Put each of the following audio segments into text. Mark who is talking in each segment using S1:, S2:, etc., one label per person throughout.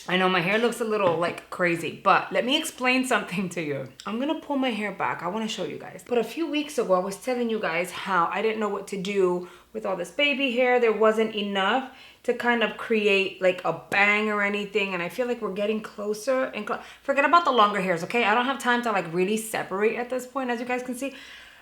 S1: I know my hair looks a little like crazy, but let me explain something to you. I'm gonna pull my hair back. I wanna show you guys. But a few weeks ago, I was telling you guys how I didn't know what to do with all this baby hair. There wasn't enough to kind of create like a bang or anything. And I feel like we're getting closer and forget about the longer hairs, okay? I don't have time to like really separate at this point, as you guys can see.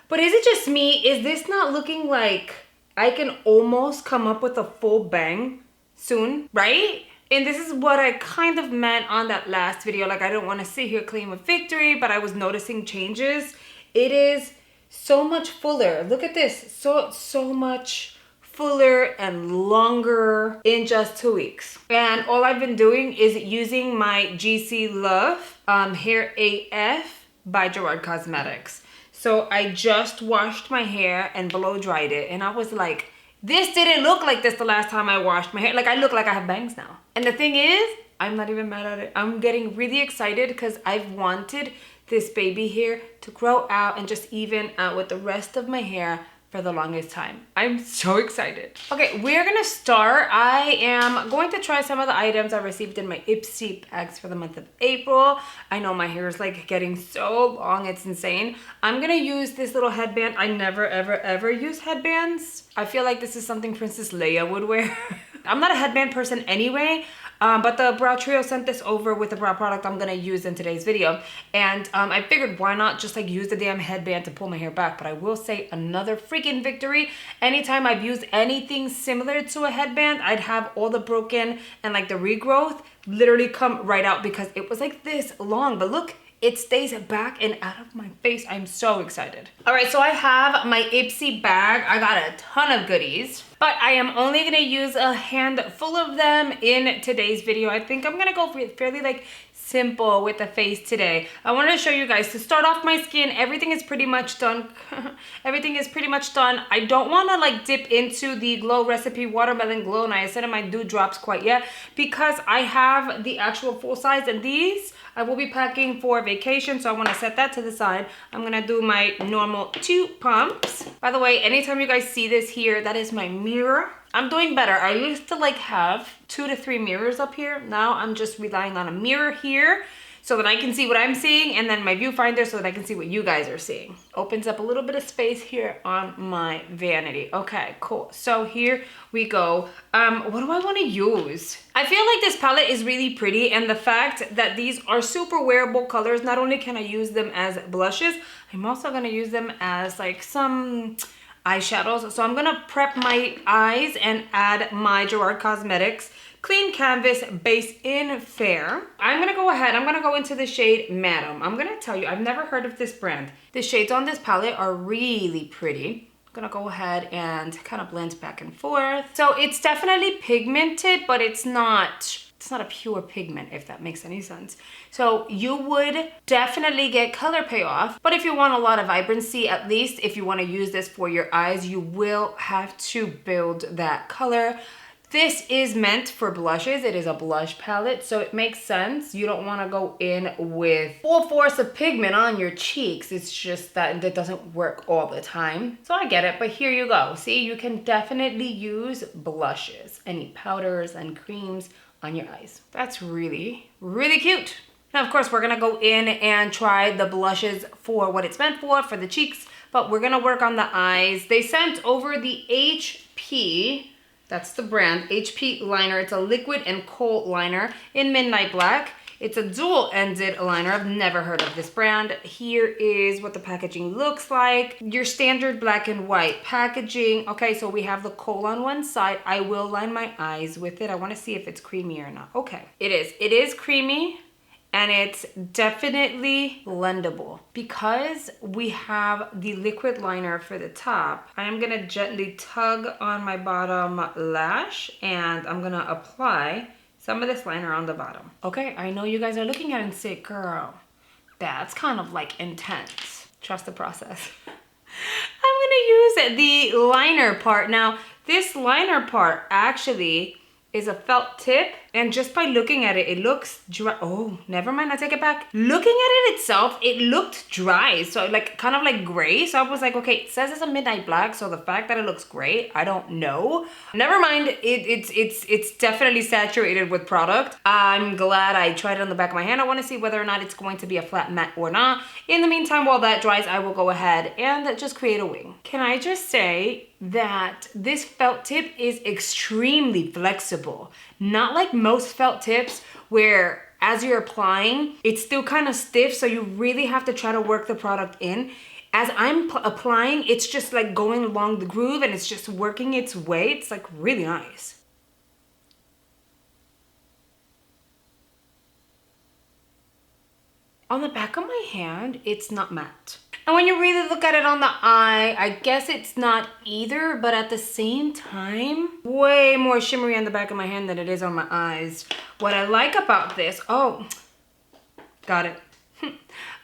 S1: But is it just me? Is this not looking like I can almost come up with a full bang soon, right? And this is what I kind of meant on that last video. Like, I don't want to sit here claim a victory, but I was noticing changes. It is so much fuller. Look at this. So much fuller and longer in just 2 weeks. And all I've been doing is using my GC Love Hair AF by Gerard Cosmetics. So I just washed my hair and blow dried it. And I was like, this didn't look like this the last time I washed my hair. Like, I look like I have bangs now. And the thing is, I'm not even mad at it. I'm getting really excited because I've wanted this baby hair to grow out and just even out with the rest of my hair for the longest time. I'm so excited. Okay, we're gonna start. I am going to try some of the items I received in my Ipsy bags for the month of April. I know my hair is like getting so long, it's insane. I'm gonna use this little headband. I never, ever use headbands. I feel like this is something Princess Leia would wear. I'm not a headband person anyway. But the brow trio sent this over with the brow product I'm gonna use in today's video. And I figured why not just like use the damn headband to pull my hair back. But I will say another freaking victory. Anytime I've used anything similar to a headband, I'd have all the broken and like the regrowth literally come right out because it was like this long. But look, it stays back and out of my face. I'm so excited. All right, so I have my Ipsy bag. I got a ton of goodies, but I am only gonna use a handful of them in today's video. I think I'm gonna go fairly like simple with the face today. I wanted to show you guys, to start off my skin, everything is pretty much done. Everything is pretty much done. I don't want to like dip into the Glow Recipe Watermelon Glow Niacinamide Dew Drops quite yet because I have the actual full size, and these I will be packing for vacation, so I want to set that to the side. I'm gonna do my normal 2 pumps. By the way, anytime you guys see this here, that is my mirror. I'm doing better. I used to like have 2 to 3 mirrors up here. Now I'm just relying on a mirror here so that I can see what I'm seeing, and then my viewfinder so that I can see what you guys are seeing. Opens up a little bit of space here on my vanity. Okay, cool. So here we go. What do I want to use? I feel like this palette is really pretty, and the fact that these are super wearable colors, not only can I use them as blushes, I'm also going to use them as like some eyeshadows. So I'm gonna prep my eyes and add my Gerard Cosmetics Clean Canvas Base in Fair. I'm gonna go ahead, I'm gonna go into the shade Madam. I'm gonna tell you, I've never heard of this brand. The shades on this palette are really pretty. I'm gonna go ahead and kind of blend back and forth. So it's definitely pigmented, but it's not a pure pigment, if that makes any sense. So you would definitely get color payoff, but if you want a lot of vibrancy, at least if you want to use this for your eyes, you will have to build that color. This is meant for blushes. It is a blush palette, so it makes sense. You don't want to go in with full force of pigment on your cheeks. It's just that doesn't work all the time. So I get it, but here you go. See, you can definitely use blushes, any powders and creams on your eyes. That's really, really cute. Now, of course, we're gonna go in and try the blushes for what it's meant for the cheeks, but we're gonna work on the eyes. They sent over the HP, that's the brand, HP liner. It's a liquid and kohl liner in Midnight Black. It's a dual-ended liner. I've never heard of this brand. Here is what the packaging looks like. Your standard black and white packaging. Okay, so we have the kohl on one side. I will line my eyes with it. I want to see if it's creamy or not. Okay, it is. It is creamy, and it's definitely blendable. Because we have the liquid liner for the top, I am gonna gently tug on my bottom lash, and I'm gonna apply some of this liner on the bottom. Okay, I know you guys are looking at it and say, girl, that's kind of like intense. Trust the process. I'm gonna use the liner part. Now, this liner part actually is a felt tip, And just by looking at it, it looks dry. Oh, never mind, I take it back. Looking at it itself, it looked dry. So like kind of like gray. So I was like, okay, it says it's a midnight black. So the fact that it looks gray, I don't know. Never mind, it's definitely saturated with product. I'm glad I tried it on the back of my hand. I want to see whether or not it's going to be a flat matte or not. In the meantime, while that dries, I will go ahead and just create a wing. Can I just say that this felt tip is extremely flexible. Not like most felt tips where as you're applying, it's still kind of stiff, so you really have to try to work the product in. As I'm applying, it's just like going along the groove and it's just working its way. It's like really nice. On the back of my hand, it's not matte. And when you really look at it on the eye, I guess it's not either, but at the same time, way more shimmery on the back of my hand than it is on my eyes. What I like about this, oh, got it.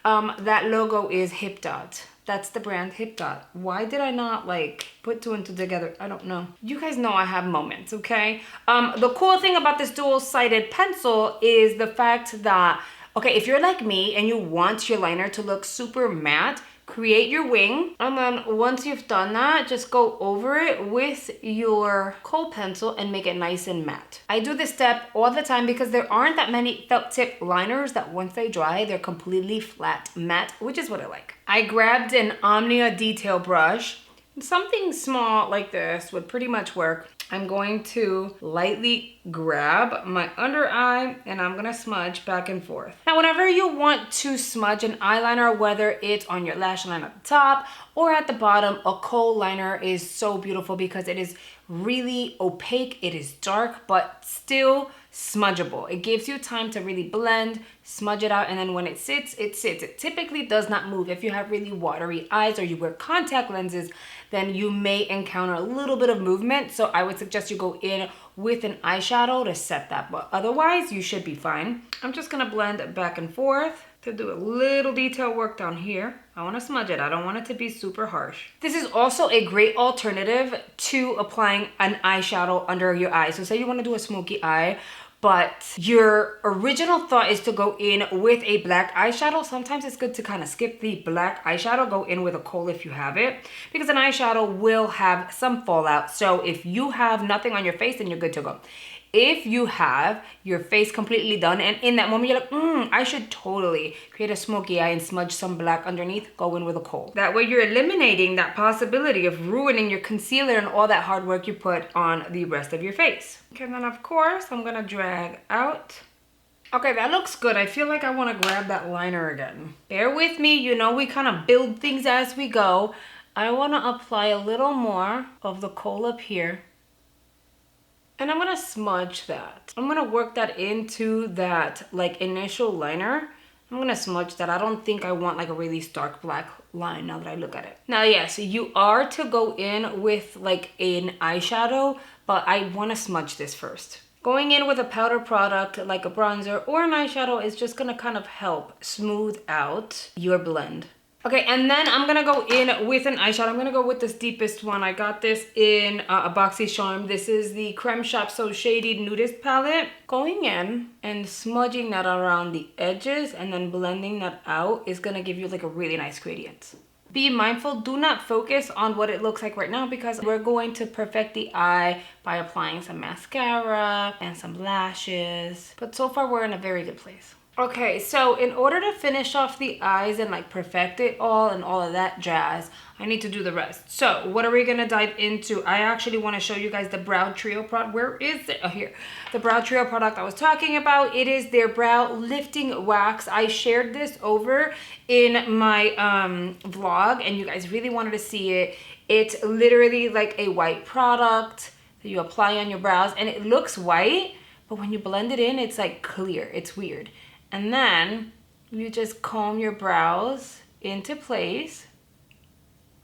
S1: That logo is Hip Dot. That's the brand Hip Dot. Why did I not like put two and two together? I don't know. You guys know I have moments, okay? The cool thing about this dual-sided pencil is the fact that, okay, if you're like me and you want your liner to look super matte, create your wing, and then once you've done that, just go over it with your kohl pencil and make it nice and matte. I do this step all the time because there aren't that many felt tip liners that once they dry, they're completely flat matte, which is what I like. I grabbed an Omnia detail brush. Something small like this would pretty much work. I'm going to lightly grab my under eye and I'm gonna smudge back and forth. Now, whenever you want to smudge an eyeliner, whether it's on your lash line at the top or at the bottom, a kohl liner is so beautiful because it is really opaque, it is dark, but still smudgeable. It gives you time to really blend, smudge it out, and then when it sits, it sits. It typically does not move. If you have really watery eyes or you wear contact lenses, then you may encounter a little bit of movement. So I would suggest you go in with an eyeshadow to set that, but otherwise you should be fine. I'm just gonna blend back and forth to do a little detail work down here. I wanna smudge it, I don't want it to be super harsh. This is also a great alternative to applying an eyeshadow under your eye. So say you wanna do a smoky eye, but your original thought is to go in with a black eyeshadow. Sometimes it's good to kind of skip the black eyeshadow, go in with a kohl if you have it, because an eyeshadow will have some fallout. So if you have nothing on your face, then you're good to go. If you have your face completely done and in that moment you're like, I should totally create a smoky eye and smudge some black underneath, go in with a kohl. That way you're eliminating that possibility of ruining your concealer and all that hard work you put on the rest of your face. Okay, then of course I'm gonna drag out. Okay, that looks good. I feel like I wanna grab that liner again. Bear with me, you know we kind of build things as we go. I wanna apply a little more of the kohl up here. And I'm gonna smudge that. I'm gonna work that into that like initial liner. I'm gonna smudge that. I don't think I want like a really stark black line now that I look at it. Now, yes, you are to go in with like an eyeshadow, but I wanna smudge this first. Going in with a powder product like a bronzer or an eyeshadow is just gonna kind of help smooth out your blend. Okay, and then I'm gonna go in with an eyeshadow. I'm gonna go with this deepest one. I got this in a Boxy Charm. This is the Creme Shop So Shady Nudist palette. Going in and smudging that around the edges and then blending that out is gonna give you like a really nice gradient. Be mindful, do not focus on what it looks like right now because we're going to perfect the eye by applying some mascara and some lashes. But so far we're in a very good place. Okay, so in order to finish off the eyes and like perfect it all and all of that jazz, I need to do the rest. So what are we gonna dive into? I actually wanna show you guys the Brow Trio product. Where is it? Oh, here. The Brow Trio product I was talking about. It is their brow lifting wax. I shared this over in my vlog and you guys really wanted to see it. It's literally like a white product that you apply on your brows and it looks white, but when you blend it in, it's like clear. It's weird. And then you just comb your brows into place.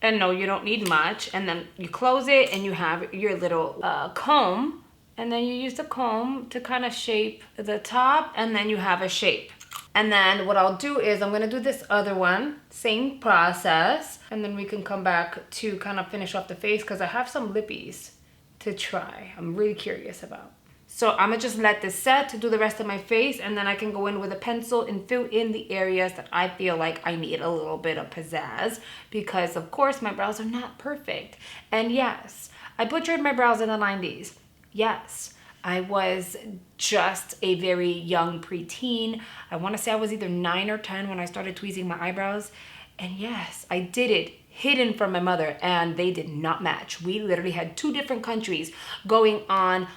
S1: And no, you don't need much. And then you close it and you have your little comb. And then you use the comb to kind of shape the top and then you have a shape. And then what I'll do is I'm gonna do this other one, same process. And then we can come back to kind of finish off the face because I have some lippies to try. I'm really curious about. So I'm gonna just let this set to do the rest of my face, and then I can go in with a pencil and fill in the areas that I feel like I need a little bit of pizzazz, because of course my brows are not perfect. And yes, I butchered my brows in the 90s. Yes, I was just a very young preteen. I wanna say I was either 9 or 10 when I started tweezing my eyebrows. And yes, I did it hidden from my mother, and they did not match. We literally had 2 different countries going on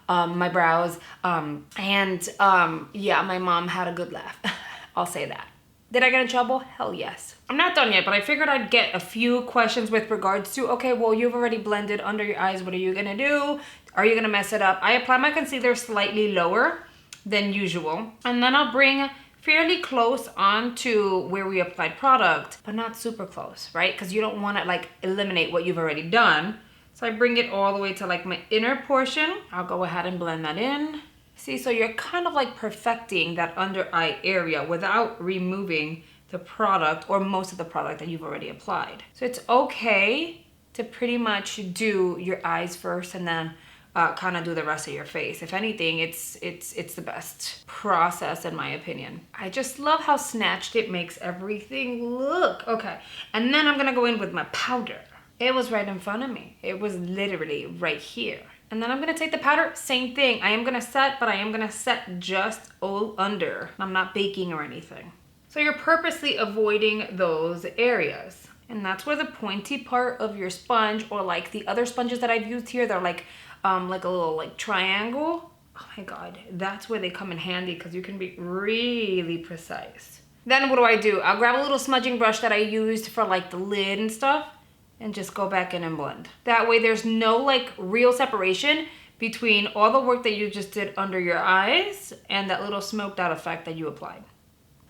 S1: my brows. Yeah, my mom had a good laugh. I'll say that. Did I get in trouble? Hell yes. I'm not done yet, but I figured I'd get a few questions with regards to, okay, well, you've already blended under your eyes. What are you gonna do? Are you gonna mess it up? I apply my concealer slightly lower than usual, and then I'll bring fairly close onto where we applied product, but not super close, right? Because you don't want to like eliminate what you've already done. So I bring it all the way to like my inner portion. I'll go ahead and blend that in. See, so you're kind of like perfecting that under eye area without removing the product or most of the product that you've already applied. So it's okay to pretty much do your eyes first and then kind of do the rest of your face. If anything, it's the best process in my opinion. I just love how snatched it makes everything look. Okay, and then I'm gonna go in with my powder. It was right in front of me. It was literally right here. And then I'm gonna take the powder, same thing. I am gonna set, but I am gonna set just all under. I'm not baking or anything. So you're purposely avoiding those areas. And that's where the pointy part of your sponge, or like the other sponges that I've used here, they're like a little like triangle. Oh my God, that's where they come in handy because you can be really precise. Then what do? I'll grab a little smudging brush that I used for like the lid and stuff and just go back in and blend. That way there's no like real separation between all the work that you just did under your eyes and that little smoked out effect that you applied.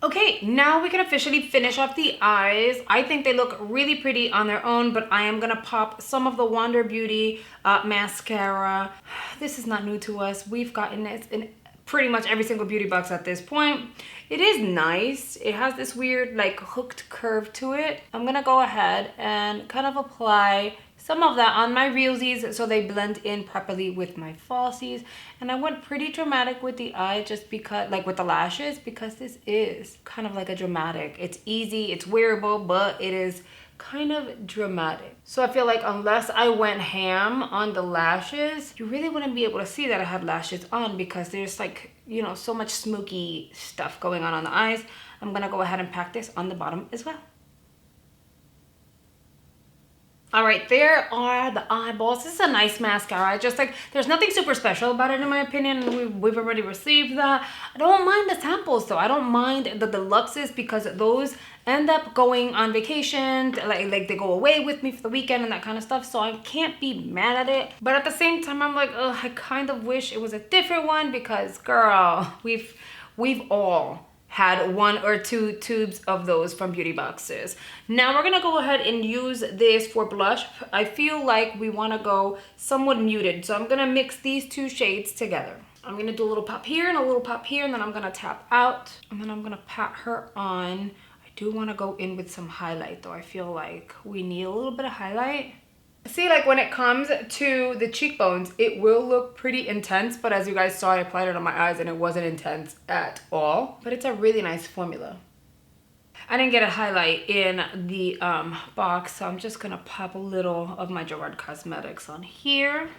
S1: Okay, now we can officially finish off the eyes. I think they look really pretty on their own, but I am gonna pop some of the Wander Beauty mascara. This is not new to us. We've gotten it in pretty much every single beauty box at this point. It is nice. It has this weird like hooked curve to it. I'm gonna go ahead and kind of apply some of that on my realsies so they blend in properly with my falsies. And I went pretty dramatic with the eye just because, like with the lashes, because this is kind of like a dramatic. It's easy, it's wearable, but it is kind of dramatic. So I feel like unless I went ham on the lashes, you really wouldn't be able to see that I have lashes on because there's like, you know, so much smoky stuff going on the eyes. I'm gonna go ahead and pack this on the bottom as well. All right, there are the eyeballs. This is a nice mascara. I just like, there's nothing super special about it in my opinion. We've already received that. I don't mind the samples though. I don't mind the deluxes because those end up going on vacation. Like they go away with me for the weekend and that kind of stuff. So I can't be mad at it. But at the same time, I'm like, ugh, I kind of wish it was a different one because girl, we've all had 1 or 2 tubes of those from beauty boxes. Now we're gonna go ahead and use this for blush. I feel like we wanna go somewhat muted. So I'm gonna mix these 2 shades together. I'm gonna do a little pop here and a little pop here, and then I'm gonna tap out, and then I'm gonna pat her on. I do wanna go in with some highlight though. I feel like we need a little bit of highlight. See, like when it comes to the cheekbones, it will look pretty intense, but as you guys saw, I applied it on my eyes and it wasn't intense at all. But it's a really nice formula. I didn't get a highlight in the box, so I'm just gonna pop a little of my Gerard Cosmetics on here.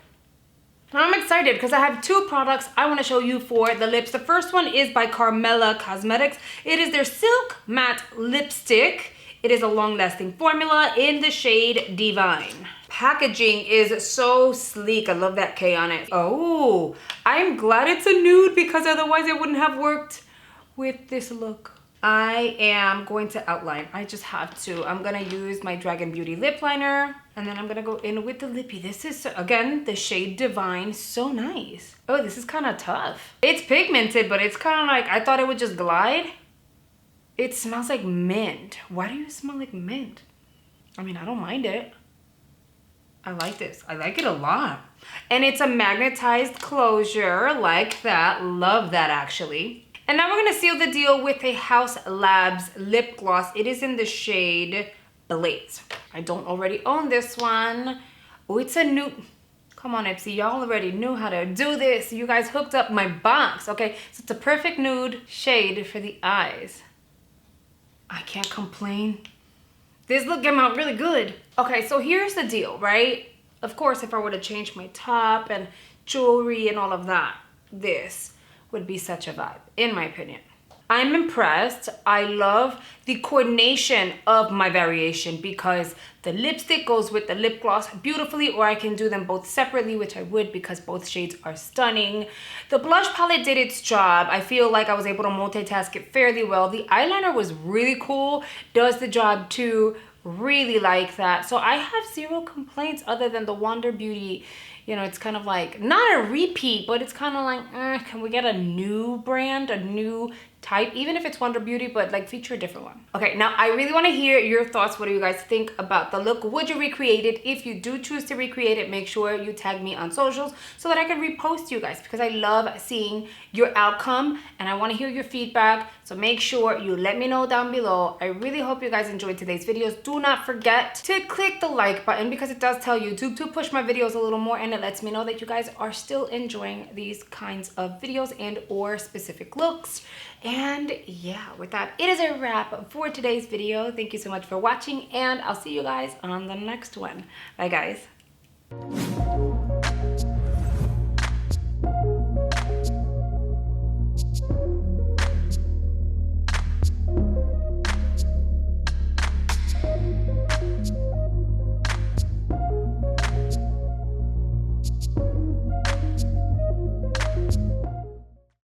S1: Now I'm excited because I have 2 products I want to show you for the lips. The first one is by Carmella Cosmetics. It is their Silk Matte Lipstick. It is a long-lasting formula in the shade Divine. Packaging is so sleek. I love that K on it. Oh, I'm glad it's a nude because otherwise it wouldn't have worked with this look. I am going to outline. I just have to. I'm gonna use my Dragon Beauty lip liner and then I'm gonna go in with the lippy. This is, again, the shade Divine. So nice. Oh, this is kind of tough. It's pigmented, but it's kind of like, I thought it would just glide. It smells like mint. Why do you smell like mint? I mean, I don't mind it. I like this. I like it a lot. And it's a magnetized closure like that. Love that actually. And now we're gonna seal the deal with a House Labs lip gloss. It is in the shade Blaze. I don't already own this one. Oh, it's a nude. Come on, Ipsy, y'all already knew how to do this. You guys hooked up my box, okay? So it's a perfect nude shade for the eyes. I can't complain. This look came out really good. Okay, so here's the deal, right? Of course, if I were to change my top and jewelry and all of that, this would be such a vibe, in my opinion. I'm impressed. I love the coordination of my variation because the lipstick goes with the lip gloss beautifully, or I can do them both separately, which I would because both shades are stunning. The blush palette did its job. I feel like I was able to multitask it fairly well. The eyeliner was really cool, does the job too. Really like that. So I have zero complaints other than the Wander Beauty. You know, it's kind of like, not a repeat, but it's kind of like, can we get a new brand, a new type, even if it's Wander Beauty, but like feature a different one. Okay, now I really want to hear your thoughts. What do you guys think about the look? Would you recreate it? If you do choose to recreate it, make sure you tag me on socials so that I can repost you guys, because I love seeing your outcome and I want to hear your feedback. So make sure you let me know down below. I really hope you guys enjoyed today's videos. Do not forget to click the like button because it does tell YouTube to push my videos a little more, and it lets me know that you guys are still enjoying these kinds of videos and or specific looks. And yeah, with that, it is a wrap for today's video. Thank you so much for watching, and I'll see you guys on the next one. Bye, guys.